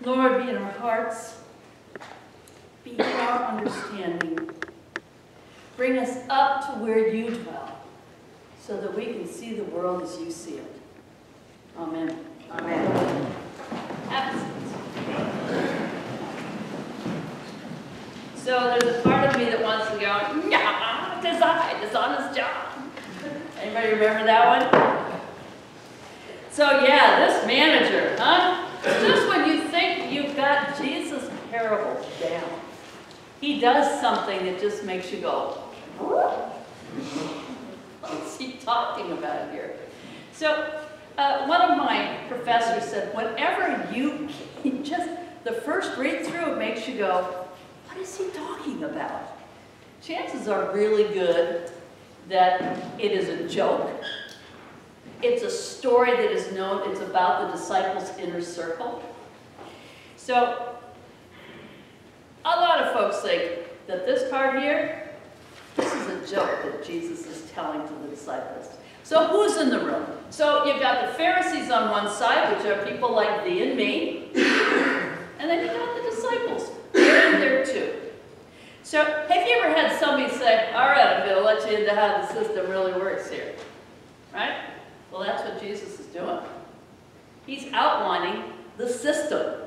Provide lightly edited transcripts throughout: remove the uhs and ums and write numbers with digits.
Lord, be in our hearts, be in our understanding. Bring us up to where you dwell, so that we can see the world as you see it. Amen. Amen. Have a seat. So there's a part of me that wants to go, yeah, dishonest John. Anybody remember that one? So yeah, this manager, huh? Just when you think you've got Jesus' parables down, he does something that just makes you go, what's he talking about here? So one of my professors said, whenever you just, the first read through, it makes you go, what is he talking about? Chances are really good that it is a joke. It's a story that is known, it's about the disciples' inner circle. So, a lot of folks think that this part here, this is a joke that Jesus is telling to the disciples. So who's in the room? So you've got the Pharisees on one side, which are people like thee and me, and then you've got the disciples. They're in there too. So have you ever had somebody say, all right, I'm going to let you into how the system really works here, right? Well, that's what Jesus is doing. He's outlining the system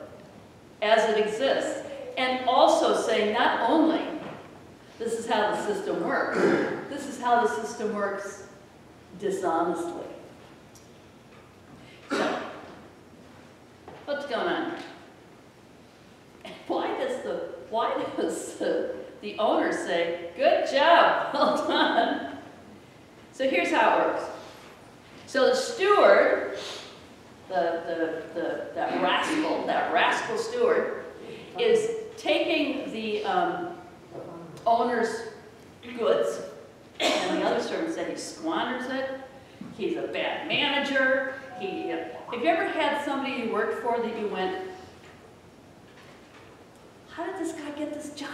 as it exists, and also saying not only this is how the system works, this is how the system works dishonestly. So, what's going on? Why does the owner say, good job, well done? So here's how it works. So the steward, that rascal steward, is taking the owner's goods, and the other servant said he squanders it, he's a bad manager, have you ever had somebody you worked for that you went, how did this guy get this job?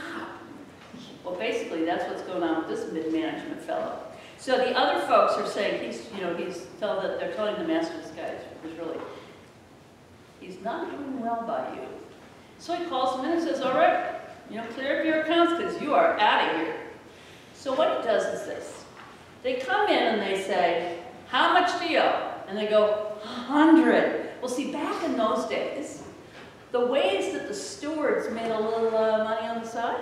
Well, basically, that's what's going on with this mid-management fellow. So the other folks are saying, they're telling the master, this guy is really, he's not doing well by you. So he calls them in and says, all right, clear up your accounts because you are out of here. So what he does is this. They come in and they say, how much do you owe? And they go, 100. Well, see, back in those days, the ways that the stewards made a little money on the side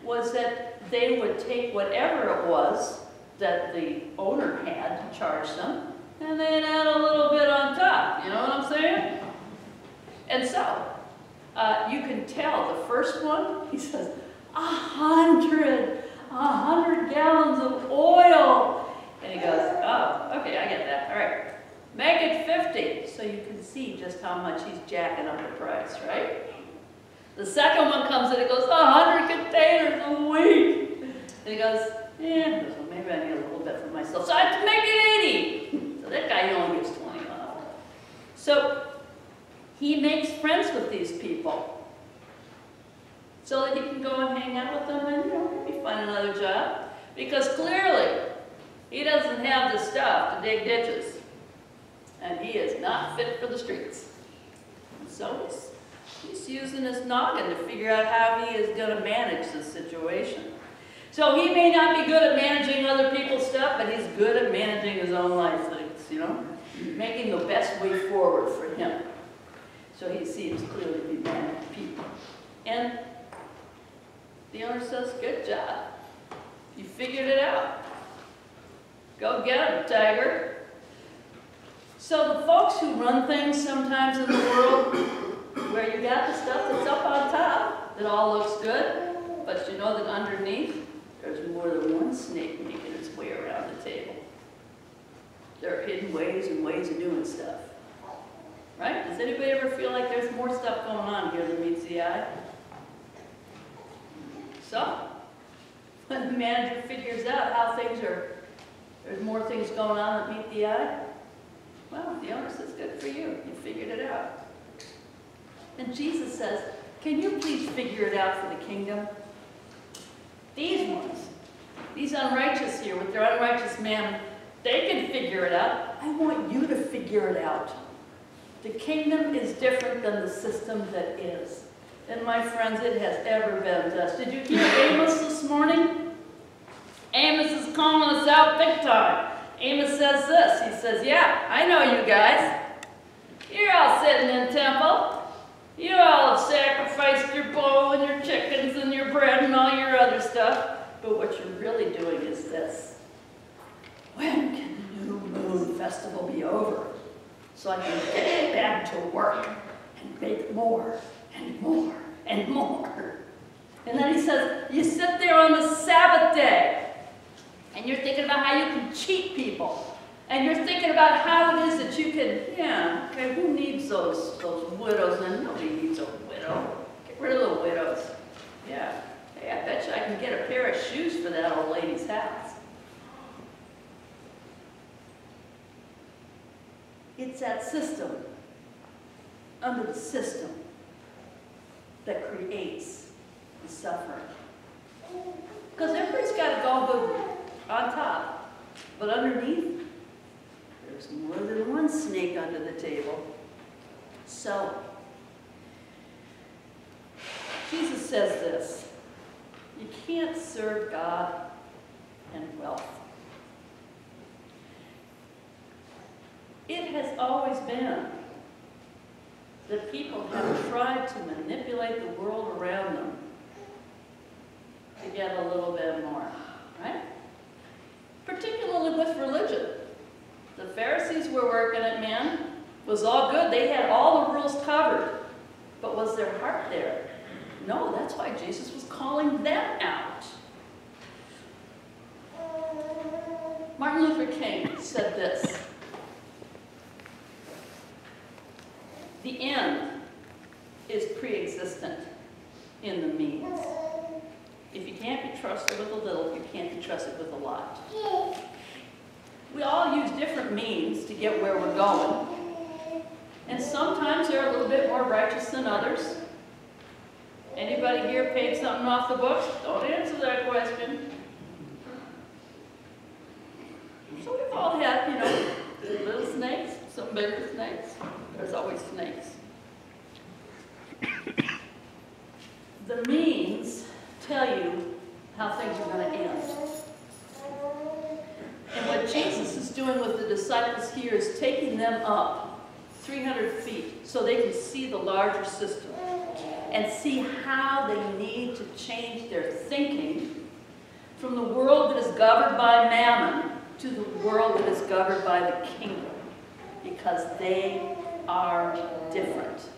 was that they would take whatever it was that the owner had to charge them, and they'd add a little bit on top. You know what I'm saying? And so, you can tell the first one, he says, 100 gallons of oil. And he goes, oh, okay, I get that. All right, make it 50. So you can see just how much he's jacking up the price, right? The second one comes in and goes, 100 containers a week. And he goes, yeah, well, maybe I need a little bit for myself. So I have to make it 80. So that guy only gets 20 off. So he makes friends with these people so that he can go and hang out with them and maybe find another job. Because clearly, he doesn't have the stuff to dig ditches. And he is not fit for the streets. And so he's using his noggin to figure out how he is going to manage this situation. So he may not be good at managing other people's stuff, but he's good at managing his own life things, making the best way forward for him. So he seems clearly to be managing people. And the owner says, good job. You figured it out. Go get him, tiger. So the folks who run things sometimes in the world, where you got the stuff that's up on top, that all looks good, but you know that underneath, there's more than one snake making its way around the table. There are hidden ways and ways of doing stuff. Right? Does anybody ever feel like there's more stuff going on here than meets the eye? So, when the manager figures out how things are, there's more things going on that meet the eye, well, the owner says, good for you. You figured it out. And Jesus says, can you please figure it out for the kingdom? These ones, these unrighteous here with their unrighteous man, they can figure it out. I want you to figure it out. The kingdom is different than the system that is. And my friends, it has ever been this. Did you hear Amos this morning? Amos is calling us out big time. Amos says this. He says, yeah, I know you guys. You're all sitting in temple. You all have sacrificed your bull and your chickens and your bread and all your other stuff. But what you're really doing is this. When can the new moon festival be over? So I can get back to work and make more and more and more. And then he says, you sit there on the Sabbath day and you're thinking about how you can cheat people. And you're thinking about how it is that you can, yeah, okay, who needs those widows? And nobody needs a widow. Get rid of the widows. Yeah. Hey, I bet you I can get a pair of shoes for that old lady's house. It's that system, under the system, that creates the suffering. Because everybody's got to go good on top, but underneath, there's more than one snake under the table. So, Jesus says this, you can't serve God and wealth. It has always been that people have tried to manipulate the world around them to get a little bit more, right? Particularly with religion. The Pharisees were working it, man. It was all good. They had all the rules covered. But was their heart there? No, that's why Jesus was calling them out. Martin Luther King said this. The end is pre-existent in the means. If you can't be trusted with a little, you can't be trusted with a lot. We all use different means to get where we're going. And sometimes they're a little bit more righteous than others. Anybody here paid something off the books? Don't answer that question. So we've all had, you know, little snakes, some bigger snakes. There's always snakes. The means tell you how things are going to end. And what Jesus is doing with the disciples here is taking them up 300 feet so they can see the larger system and see how they need to change their thinking from the world that is governed by mammon to the world that is governed by the kingdom, because they are different.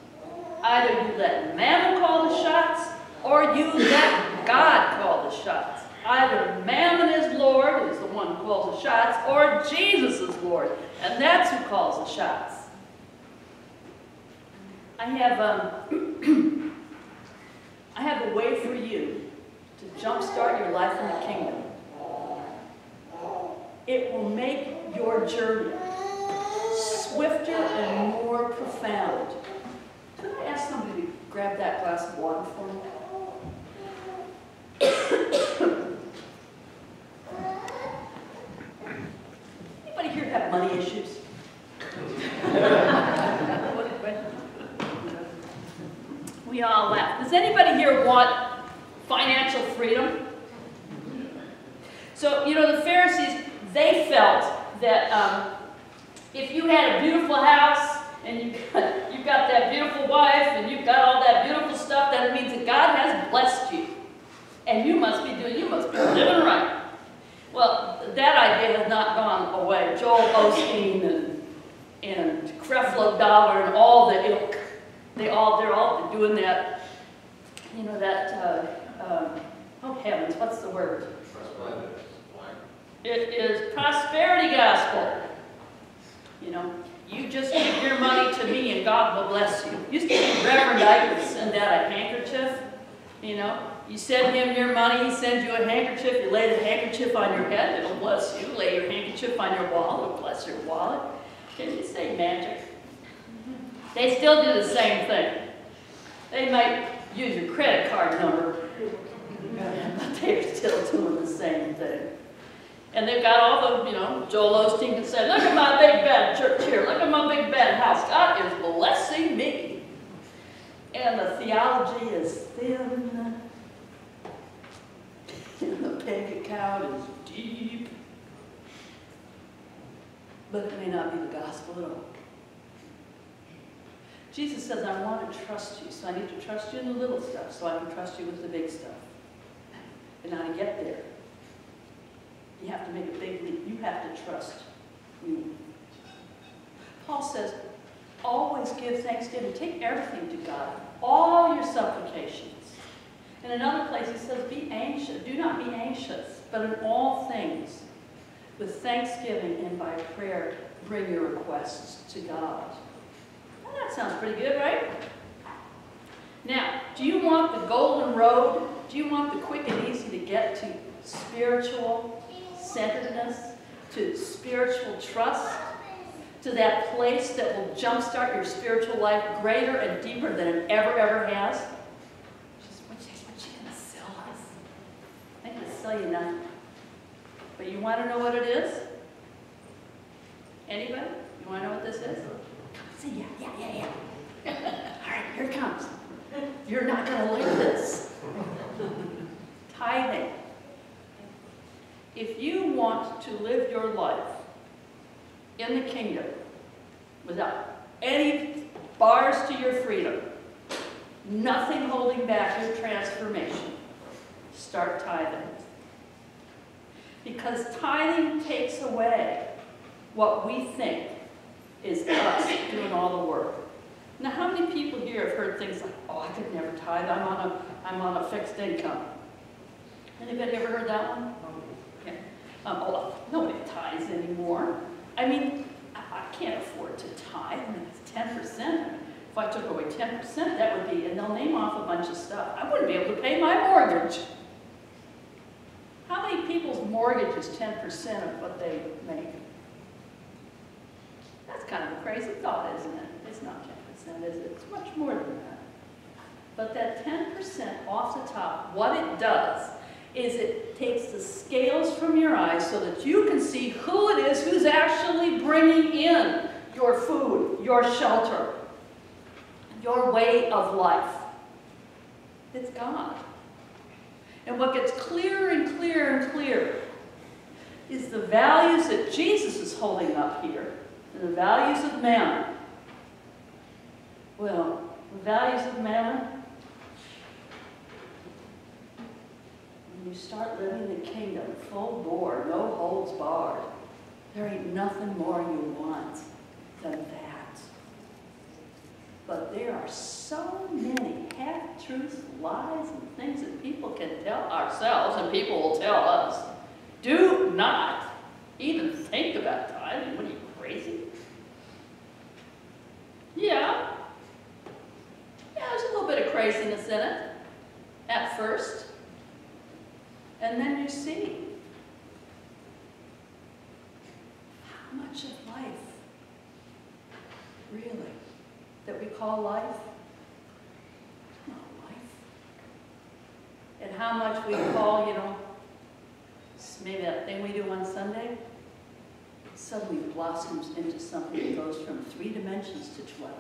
Either you let mammon call the shots, or you let God call the shots. Either mammon is Lord, who's the one who calls the shots, or Jesus is Lord, and that's who calls the shots. I have a way for you to jumpstart your life in the kingdom. It will make your journey swifter and more profound. Could I ask somebody to grab that glass of water for me? Anybody here have money issues? We all laugh. Does anybody here want financial freedom? So, you know, the Pharisees, they felt that if you had a beautiful house and you've got that beautiful wife and you've got all that beautiful stuff, that means that God has blessed you. And you must be living right. Well, that idea has not gone away. Joel Osteen and Creflo Dollar and all the ilk, they're all doing that, you know, that, oh heavens, what's the word? It is prosperity gospel. You know, you just give your money to me and God will bless you. Used to be Reverend Ike would send out a handkerchief, you know. You send him your money, he sends you a handkerchief, you lay the handkerchief on your head, it'll bless you. Lay your handkerchief on your wallet, it'll bless your wallet. Can you say magic? They still do the same thing. They might use your credit card number, but they're still doing the same thing. And they've got all the, Joel Osteen can say, look at my big bed church here, look at my big bed house. God is blessing me. And the theology is thin. And the bank account is deep. But it may not be the gospel at all. Jesus says, I want to trust you, so I need to trust you in the little stuff, so I can trust you with the big stuff. And now to get there, you have to make a big leap. You have to trust me. Paul says, always give thanksgiving. Take everything to God. All your supplications. In another place he says, be anxious. Do not be anxious, but in all things, with thanksgiving and by prayer, bring your requests to God. Well, that sounds pretty good, right? Now, do you want the golden road? Do you want the quick and easy to get to spiritual centeredness, to spiritual trust, to that place that will jumpstart your spiritual life greater and deeper than it ever has? What's she going to sell us? I'm going to sell you nothing. But you want to know what it is? Anybody? You want to know what this is? Say, yeah. All right, here it comes. You're not going to like this. Tithing. If you want to live your life in the kingdom without any bars to your freedom, nothing holding back your transformation, start tithing. Because tithing takes away what we think is us doing all the work. Now, how many people here have heard things like, oh, I could never tithe, I'm on a fixed income? Anybody ever heard that one? Okay. Nobody tithes anymore. I mean, I can't afford to tithe. I mean, it's 10%. If I took away 10%, that would be, and they'll name off a bunch of stuff. I wouldn't be able to pay my mortgage. How many people's mortgage is 10% of what they make? That's kind of a crazy thought, isn't it? It's not 10%, is it? It's much more than that. But that 10% off the top, what it does is it takes the scales from your eyes so that you can see who it is who's actually bringing in your food, your shelter, your way of life. It's God. And what gets clearer and clearer and clearer is the values that Jesus is holding up here, and the values of mammon. Well, the values of mammon, when you start living the kingdom full bore, no holds barred, there ain't nothing more you want than that. But there are so many half-truths, lies, and things that people can tell ourselves, and people will tell us. Do not even think about tithing. What are you, crazy? Yeah, there's a little bit of craziness in it at first. And then you see how much of life, really, that we call life, not life. And how much we call, maybe that thing we do on Sunday, suddenly blossoms into something that goes from 3 dimensions to 12.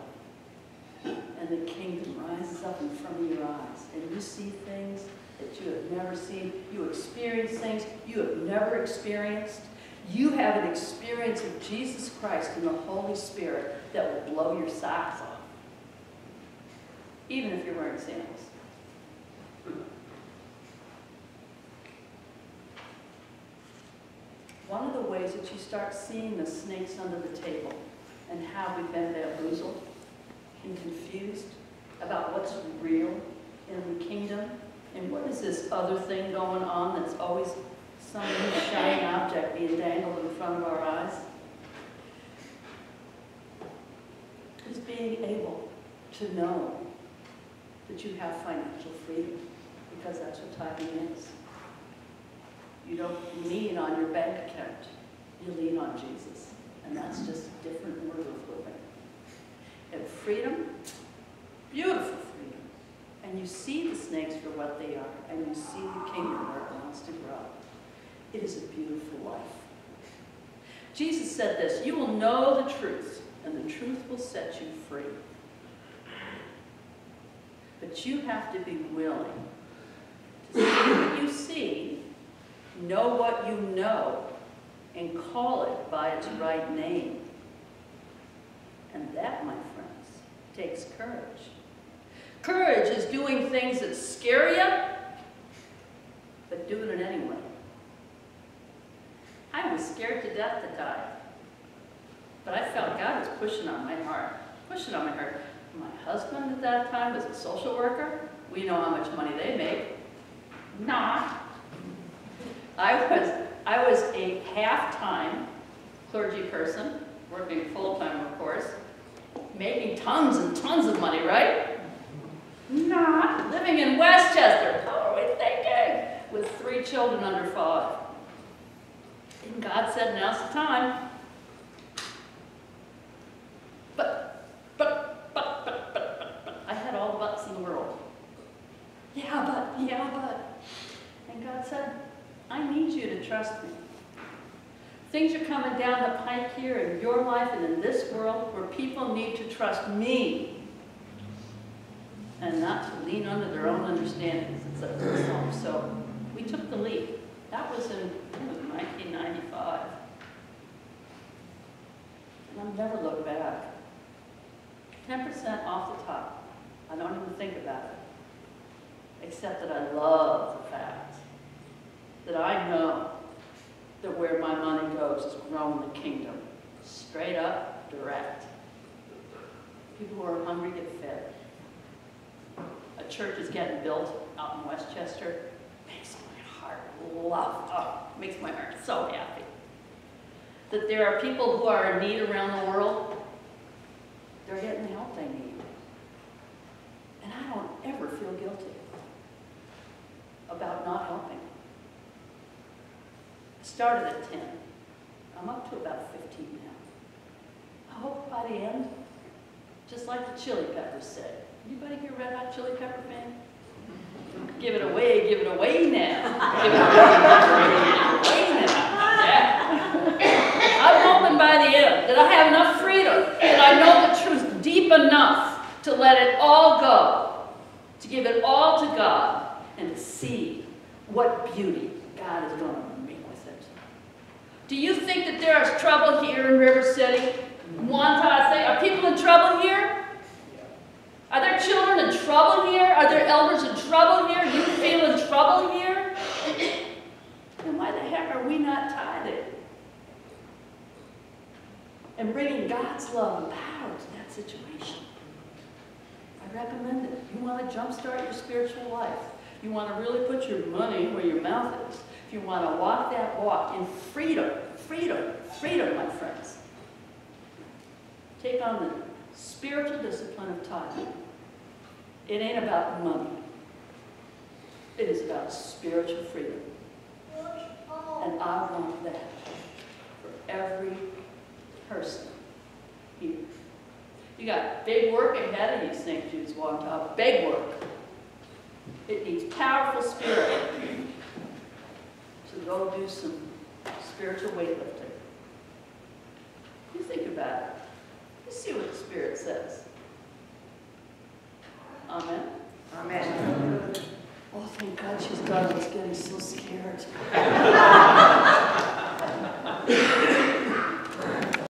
And the kingdom rises up in front of your eyes. And you see things that you have never seen. You experience things you have never experienced. You have an experience of Jesus Christ and the Holy Spirit that will blow your socks off. Even if you're wearing sandals. One of the ways that you start seeing the snakes under the table and how we've been bamboozled and confused about what's real in the kingdom and what is this other thing going on that's always some new shining object being dangled in front of our eyes, is being able to know that you have financial freedom, because that's what tithing is. You don't lean on your bank account. You lean on Jesus. And that's just a different word of living. And freedom, beautiful freedom. And you see the snakes for what they are. And you see the kingdom where it wants to grow. It is a beautiful life. Jesus said this, you will know the truth, and the truth will set you free. But you have to be willing to see what you see, know what you know, and call it by its right name. And that, my friends, takes courage. Courage is doing things that scare you, but doing it anyway. I was scared to death to die, but I felt God was pushing on my heart, pushing on my heart. My husband at that time was a social worker. We know how much money they make. Nah. I was a half-time clergy person, working full-time, of course, making tons and tons of money, right? Nah. Living in Westchester, how are we thinking? With 3 children under 5. And God said, now's the time. But. I had all the buts in the world. Yeah, but. And God said, I need you to trust me. Things are coming down the pike here in your life and in this world where people need to trust me and not to lean onto their own understandings, it says in the Psalm. So we took the leap. That was in 1995. And I've never looked back. 10% off the top. I don't even think about it. Except that I love the fact that I know that where my money goes is growing the kingdom. Straight up, direct. People who are hungry get fed. A church is getting built out in Westchester. Makes my heart love. Oh, makes my heart so happy. That there are people who are in need around the world. They're getting the help they need. And I don't ever feel guilty about not helping. I started at 10. I'm up to about 15 now. I hope by the end, just like the Chili Peppers say. Anybody here Red Hot Chili Pepper fan? Give it away now. Give it away now. Yeah. I'm hoping by the end that I have enough freedom, that I know the truth deep enough to let it all go, to give it all to God, and to see what beauty God is going to make with it. Do you think that there is trouble here in River City? Wantagh, are people in trouble here? Are there children in trouble here? Are there elders in trouble here? Do you feel in trouble here? Then why the heck are we not tithing? And bringing God's love and power to that situation. I recommend it. You want to jumpstart your spiritual life. You want to really put your money where your mouth is. If you want to walk that walk in freedom, freedom, freedom, my friends. Take on the spiritual discipline of tithing. It ain't about money. It is about spiritual freedom. And I want that for every person here. You got big work ahead of you, St. Jude's Wantagh. Big work. It needs powerful spirit to go do some spiritual weightlifting. You think about it. You see what the Spirit says. Amen? Amen. Oh, thank God she's gone. I was getting so scared.